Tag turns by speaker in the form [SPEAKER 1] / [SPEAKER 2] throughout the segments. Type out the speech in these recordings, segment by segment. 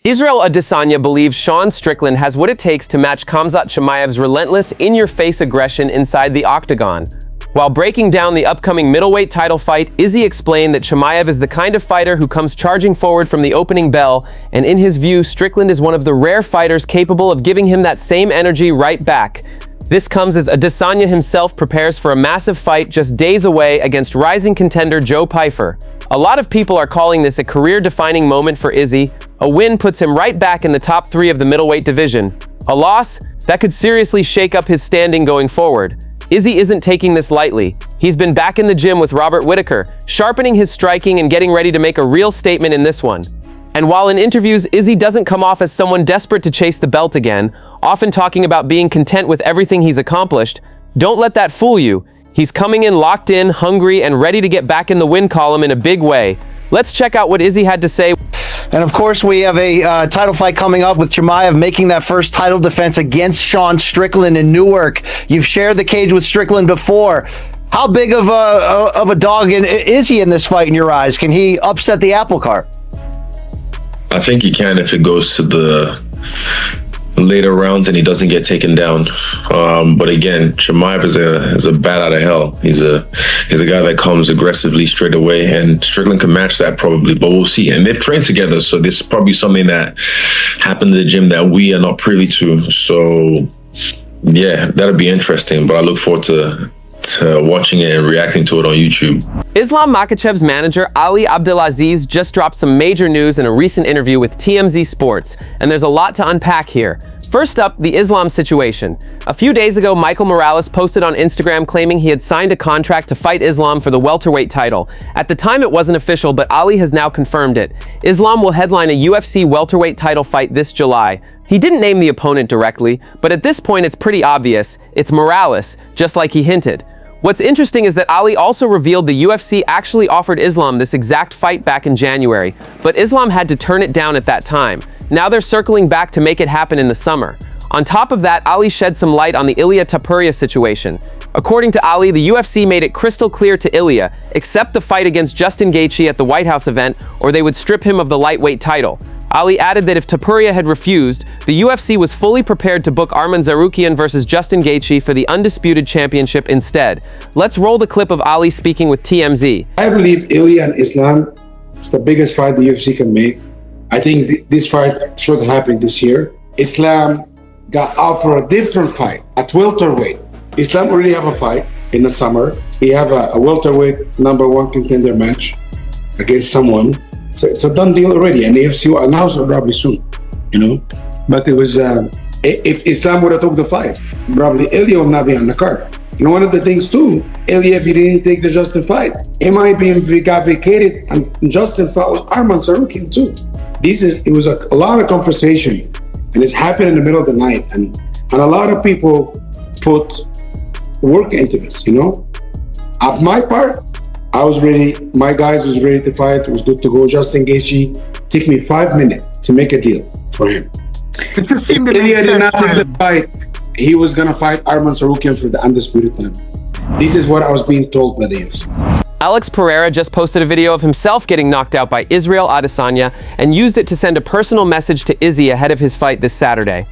[SPEAKER 1] Israel Adesanya believes Sean Strickland has what it takes to match Khamzat Chimaev's relentless, in-your-face aggression inside the octagon. While breaking down the upcoming middleweight title fight, Izzy explained that Chimaev is the kind of fighter who comes charging forward from the opening bell, and in his view, Strickland is one of the rare fighters capable of giving him that same energy right back. This comes as Adesanya himself prepares for a massive fight just days away against rising contender Joe Pyfer. A lot of people are calling this a career-defining moment for Izzy. A win puts him right back in the top 3 of the middleweight division. A loss? That could seriously shake up his standing going forward. Izzy isn't taking this lightly. He's been back in the gym with Robert Whittaker, sharpening his striking and getting ready to make a real statement in this one. And while in interviews, Izzy doesn't come off as someone desperate to chase the belt again, often talking about being content with everything he's accomplished, don't let that fool you. He's coming in locked in, hungry, and ready to get back in the win column in a big way. Let's check out what Izzy had to say.
[SPEAKER 2] And of course, we have a title fight coming up with Chimaev making that first title defense against Sean Strickland in Newark. You've shared the cage with Strickland before. How big of a dog is he in this fight in your eyes? Can he upset the apple cart?
[SPEAKER 3] I think he can if it goes to the later rounds and he doesn't get taken down. But again, Chimaev is a bat out of hell. He's a guy that comes aggressively straight away, and Strickland can match that probably, but we'll see. And they've trained together, so this is probably something that happened in the gym that we are not privy to. So yeah, that'll be interesting, but I look forward to watching it and reacting to it on YouTube.
[SPEAKER 1] Islam Makhachev's manager, Ali Abdelaziz, just dropped some major news in a recent interview with TMZ Sports, and there's a lot to unpack here. First up, the Islam situation. A few days ago, Michael Morales posted on Instagram claiming he had signed a contract to fight Islam for the welterweight title. At the time, it wasn't official, but Ali has now confirmed it. Islam will headline a UFC welterweight title fight this July. He didn't name the opponent directly, but at this point it's pretty obvious. It's Morales, just like he hinted. What's interesting is that Ali also revealed the UFC actually offered Islam this exact fight back in January, but Islam had to turn it down at that time. Now they're circling back to make it happen in the summer. On top of that, Ali shed some light on the Ilia Topuria situation. According to Ali, the UFC made it crystal clear to Ilia, accept the fight against Justin Gaethje at the White House event, or they would strip him of the lightweight title. Ali added that if Topuria had refused, the UFC was fully prepared to book Arman Tsarukyan versus Justin Gaethje for the undisputed championship instead. Let's roll the clip of Ali speaking with TMZ.
[SPEAKER 4] I believe Ilia and Islam is the biggest fight the UFC can make. I think this fight should happen this year. Islam got offered a different fight at welterweight. Islam already have a fight in the summer. He have a welterweight #1 contender match against someone. It's a done deal already, and the UFC will announce it probably soon, you know. But it was, if Islam would have took the fight, probably Ilia would not be on the card. And one of the things too, Ilia, if he didn't take the Justin fight, it might be got vacated, and Justin fought with Arman Tsarukyan too. It was a lot of conversation, and it's happened in the middle of the night, and a lot of people put work into this, you know. At my part, I was ready. My guys was ready to fight. It was good to go. Justin Gaethje took me 5 minutes to make a deal for him.
[SPEAKER 5] It just seemed
[SPEAKER 4] if Ilia did not take the fight, he was gonna fight Arman Tsarukyan for the undisputed title. This is what I was being told by the UFC.
[SPEAKER 1] Alex Pereira just posted a video of himself getting knocked out by Israel Adesanya and used it to send a personal message to Izzy ahead of his fight this Saturday.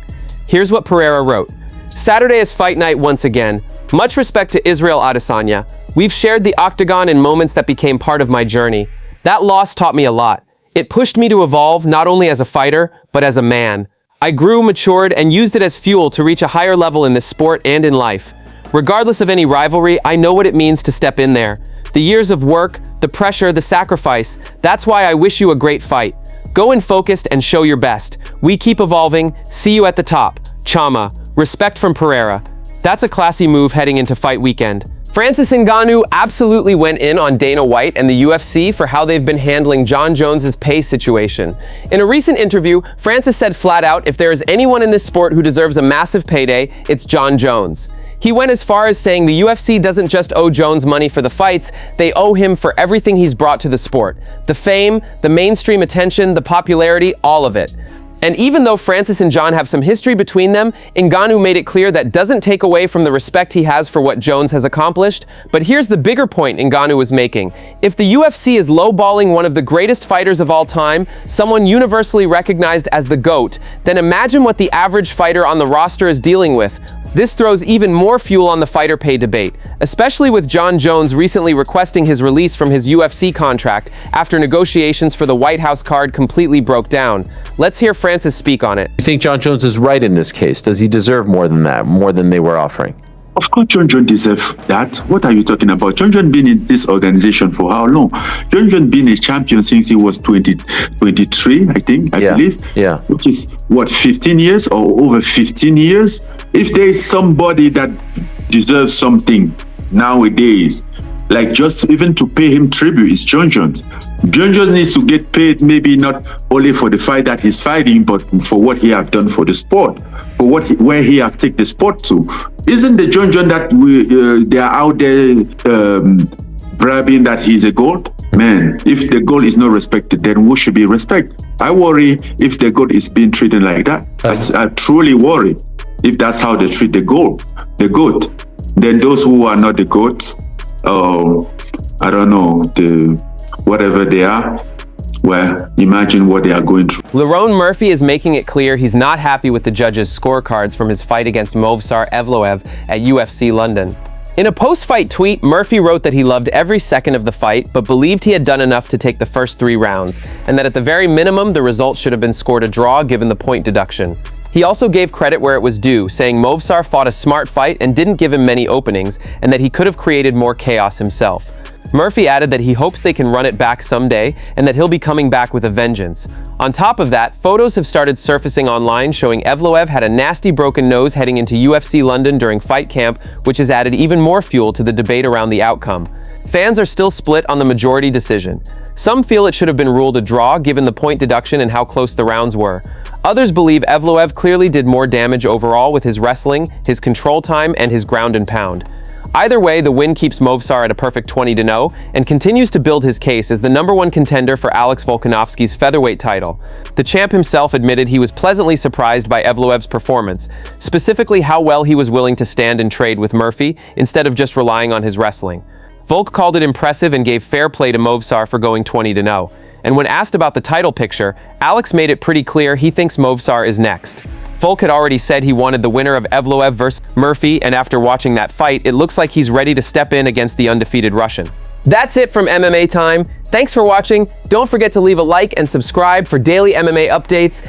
[SPEAKER 1] Here's what Pereira wrote. Saturday is fight night once again. Much respect to Israel Adesanya. We've shared the octagon in moments that became part of my journey. That loss taught me a lot. It pushed me to evolve not only as a fighter, but as a man. I grew, matured, and used it as fuel to reach a higher level in this sport and in life. Regardless of any rivalry, I know what it means to step in there. The years of work, the pressure, the sacrifice. That's why I wish you a great fight. Go in focused and show your best. We keep evolving. See you at the top. Chama. Respect from Pereira. That's a classy move heading into fight weekend. Francis Ngannou absolutely went in on Dana White and the UFC for how they've been handling Jon Jones' pay situation. In a recent interview, Francis said flat out, if there is anyone in this sport who deserves a massive payday, it's Jon Jones. He went as far as saying the UFC doesn't just owe Jones money for the fights, they owe him for everything he's brought to the sport. The fame, the mainstream attention, the popularity, all of it. And even though Francis and Jon have some history between them, Ngannou made it clear that doesn't take away from the respect he has for what Jones has accomplished. But here's the bigger point Ngannou was making. If the UFC is lowballing one of the greatest fighters of all time, someone universally recognized as the GOAT, then imagine what the average fighter on the roster is dealing with. This throws even more fuel on the fighter pay debate, especially with Jon Jones recently requesting his release from his UFC contract after negotiations for the White House card completely broke down. Let's hear Francis speak on it.
[SPEAKER 5] You think Jon Jones is right in this case? Does he deserve more than that, more than they were offering?
[SPEAKER 6] Of course, Jon Jones deserves that. What are you talking about? Jon Jones been in this organization for how long? Jon Jones been a champion since he was 23, I think, I believe.
[SPEAKER 5] Yeah.
[SPEAKER 6] Which is, what, 15 years or over 15 years? If there is somebody that deserves something nowadays, like just even to pay him tribute, is Jon Jones. Jon Jones needs to get paid, maybe not only for the fight that he's fighting, but for what he have done for the sport, for where he have taken the sport to. Isn't the Jon Jones that they are out there bragging that he's a GOAT? Man, if the GOAT is not respected, then who should be respected? I worry if the GOAT is being treated like that. I truly worry if that's how they treat the GOAT. Then those who are not the GOAT, I don't know, whatever they are, well, imagine what they are going through.
[SPEAKER 1] Lerone Murphy is making it clear he's not happy with the judges' scorecards from his fight against Movsar Evloev at UFC London. In a post-fight tweet, Murphy wrote that he loved every second of the fight, but believed he had done enough to take the first 3 rounds, and that at the very minimum, the result should have been scored a draw given the point deduction. He also gave credit where it was due, saying Movsar fought a smart fight and didn't give him many openings, and that he could have created more chaos himself. Murphy added that he hopes they can run it back someday and that he'll be coming back with a vengeance. On top of that, photos have started surfacing online showing Evloev had a nasty broken nose heading into UFC London during fight camp, which has added even more fuel to the debate around the outcome. Fans are still split on the majority decision. Some feel it should have been ruled a draw given the point deduction and how close the rounds were. Others believe Evloev clearly did more damage overall with his wrestling, his control time, and his ground and pound. Either way, the win keeps Movsar at a perfect 20-0 and continues to build his case as the #1 contender for Alex Volkanovski's featherweight title. The champ himself admitted he was pleasantly surprised by Evloev's performance, specifically how well he was willing to stand and trade with Murphy instead of just relying on his wrestling. Volk called it impressive and gave fair play to Movsar for going 20-0. And when asked about the title picture, Alex made it pretty clear he thinks Movsar is next. Volk had already said he wanted the winner of Evloev versus Murphy, and after watching that fight, it looks like he's ready to step in against the undefeated Russian. That's it from MMA Time. Thanks for watching. Don't forget to leave a like and subscribe for daily MMA updates.